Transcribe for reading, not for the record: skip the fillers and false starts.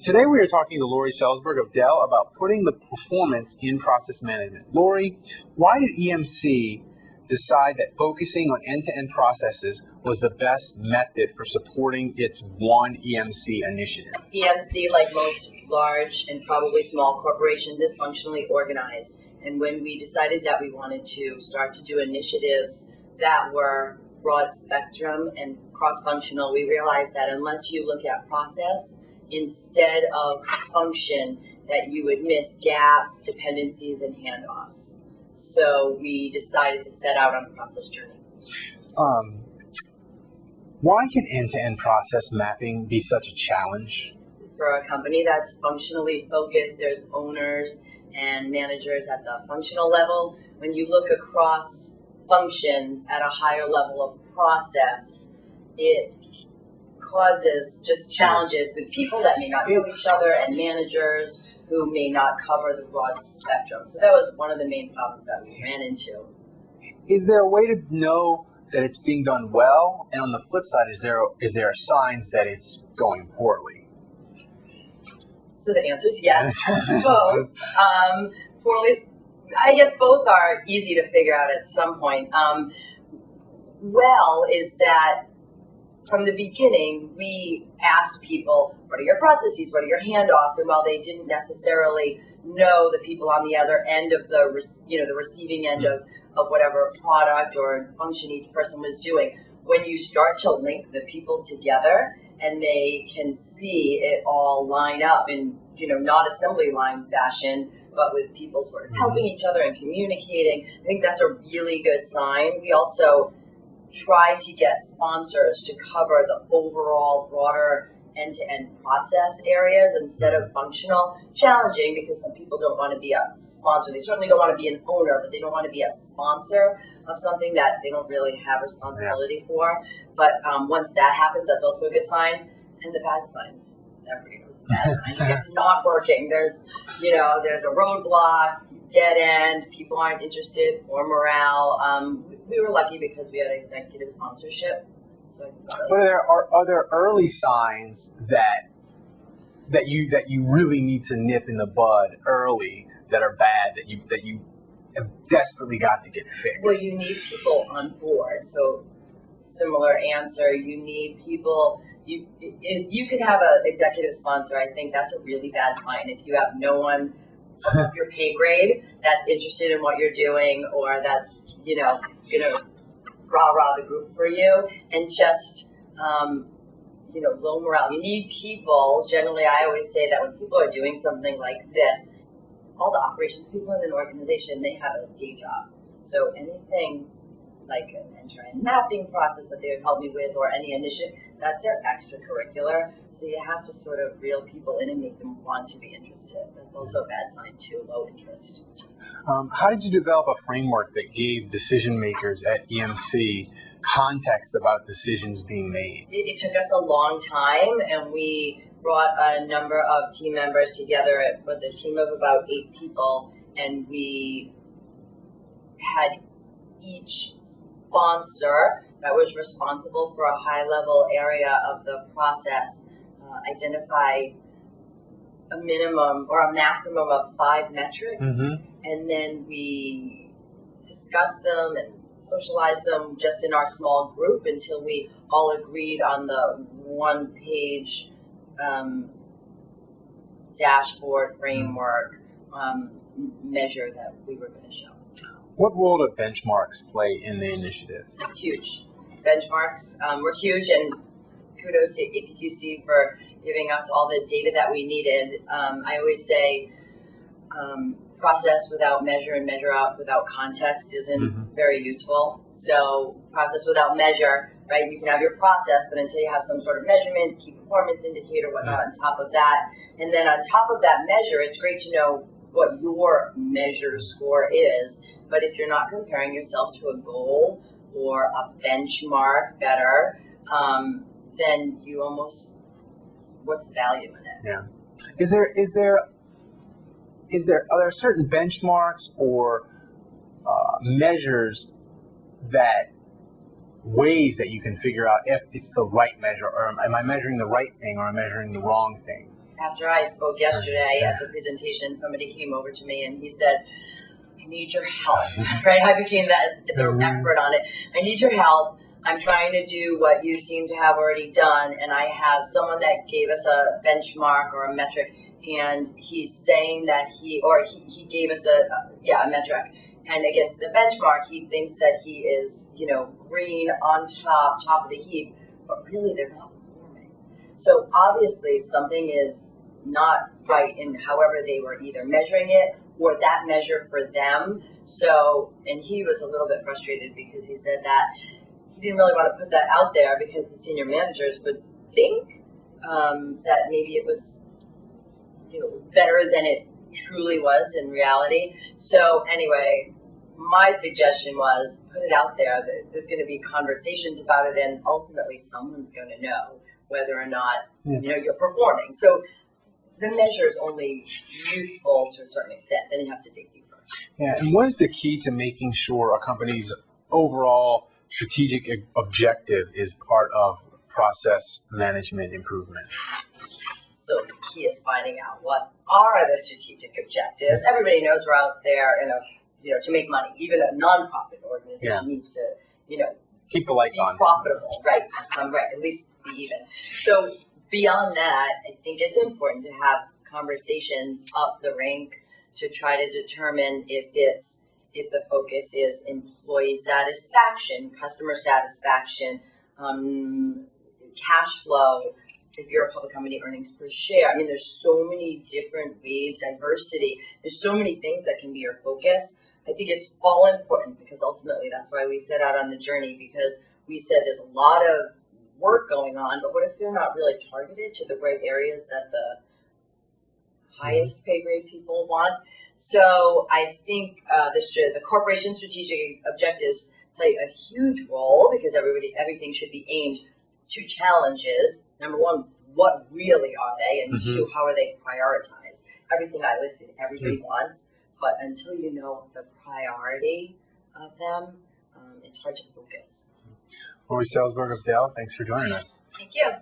Today we are talking to Lori Selsberg of Dell about putting the performance in process management. Lori, why did EMC decide that focusing on end-to-end processes was the best method for supporting its One EMC initiative? EMC, like most large and probably small corporations, is functionally organized. And when we decided that we wanted to start to do initiatives that were broad spectrum and cross-functional, we realized that unless you look at process instead of function, that you would miss gaps, dependencies, and handoffs. So we decided to set out on a process journey. Why can end-to-end process mapping be such a challenge? For a company that's functionally focused, there's owners and managers at the functional level. When you look across functions at a higher level of process, it causes just challenges with people that may not know each other and managers who may not cover the broad spectrum. So that was one of the main problems that we ran into. Is there a way to know that it's being done well? And on the flip side, is there signs that it's going poorly? So the answer is yes, both. Poorly, I guess both are easy to figure out at some point. Well is that from the beginning, we asked people, what are your processes, what are your handoffs? And while they didn't necessarily know the people on the other end of the receiving end of whatever product or function each person was doing, when you start to link the people together and they can see it all line up in, not assembly line fashion, but with people sort of helping each other and communicating, I think that's a really good sign. We also try to get sponsors to cover the overall broader end-to-end process areas instead of functional. Challenging because some people don't want to be a sponsor. They certainly don't want to be an owner, but they don't want to be a sponsor of something that they don't really have responsibility for. But once that happens, that's also a good sign. And the bad signs, everybody knows the bad sign. It's not working. There's a roadblock, dead end, people aren't interested, poor morale. We were lucky because we had executive sponsorship. So but are there early signs that you really need to nip in the bud early that are bad that you have desperately got to get fixed? Well, you need people on board. So similar answer, you need people. If you could have an executive sponsor, I think that's a really bad sign. If you have no one of your pay grade that's interested in what you're doing, or that's gonna rah the group for you, and just low morale. You need people. Generally, I always say that when people are doing something like this, all the operations people in an organization, they have a day job. So anything like an end-to-end mapping process that they would help me with, or any initiative, that's their extracurricular. So you have to sort of reel people in and make them want to be interested. That's also a bad sign too, low interest. How did you develop a framework that gave decision makers at EMC context about decisions being made? It took us a long time, and we brought a number of team members together. It was a team of about 8 people, and we had each sponsor that was responsible for a high-level area of the process identify a minimum or a maximum of 5 metrics, and then we discussed them and socialized them just in our small group until we all agreed on the one-page dashboard framework measure that we were going to show. What role do benchmarks play in the initiative? Huge. Benchmarks were huge, and kudos to APQC for giving us all the data that we needed. I always say process without measure and measure out without context isn't very useful. So process without measure, right? You can have your process, but until you have some sort of measurement, key performance indicator, whatnot on top of that. And then on top of that measure, it's great to know what your measure score is. But if you're not comparing yourself to a goal or a benchmark better, then you almost, what's the value in it? Yeah. Are there certain benchmarks or measures that ways that you can figure out if it's the right measure, or am I measuring the right thing, or am I measuring the wrong thing? After I spoke yesterday at the presentation, somebody came over to me and he said, I need your help, right? I became the expert on it. I need your help. I'm trying to do what you seem to have already done, and I have someone that gave us a benchmark or a metric, and he's saying that he gave us a metric, and against the benchmark, he thinks that he is, green on top of the heap, but really they're not performing. So obviously something is not right in however they were either measuring it or that measure for them. So, and he was a little bit frustrated because he said that he didn't really want to put that out there because the senior managers would think that maybe it was, better than it truly was in reality. So anyway, my suggestion was put it out there that there's going to be conversations about it, and ultimately someone's going to know whether or not you're performing. So the measure is only useful to a certain extent. Then you have to dig deeper. Yeah, and what is the key to making sure a company's overall strategic objective is part of process management improvement? So the key is finding out what are the strategic objectives. Everybody knows we're out there, to make money. Even a nonprofit organization needs to, keep the lights on, profitable, right? At least be even. So beyond that, I think it's important to have conversations up the rank to try to determine if the focus is employee satisfaction, customer satisfaction, cash flow. If you're a public company, earnings per share. I mean, there's so many different ways, diversity. There's so many things that can be your focus. I think it's all important because ultimately that's why we set out on the journey, because we said there's a lot of work going on, but what if they're not really targeted to the right areas that the highest pay grade people want? So I think the corporation strategic objectives play a huge role because everything should be aimed to challenges. Number one, what really are they? And two, how are they prioritized? Everything I listed, everybody wants, but until you know the priority of them, it's hard to focus. Lori Selsberg of Dell, thanks for joining us. Thank you.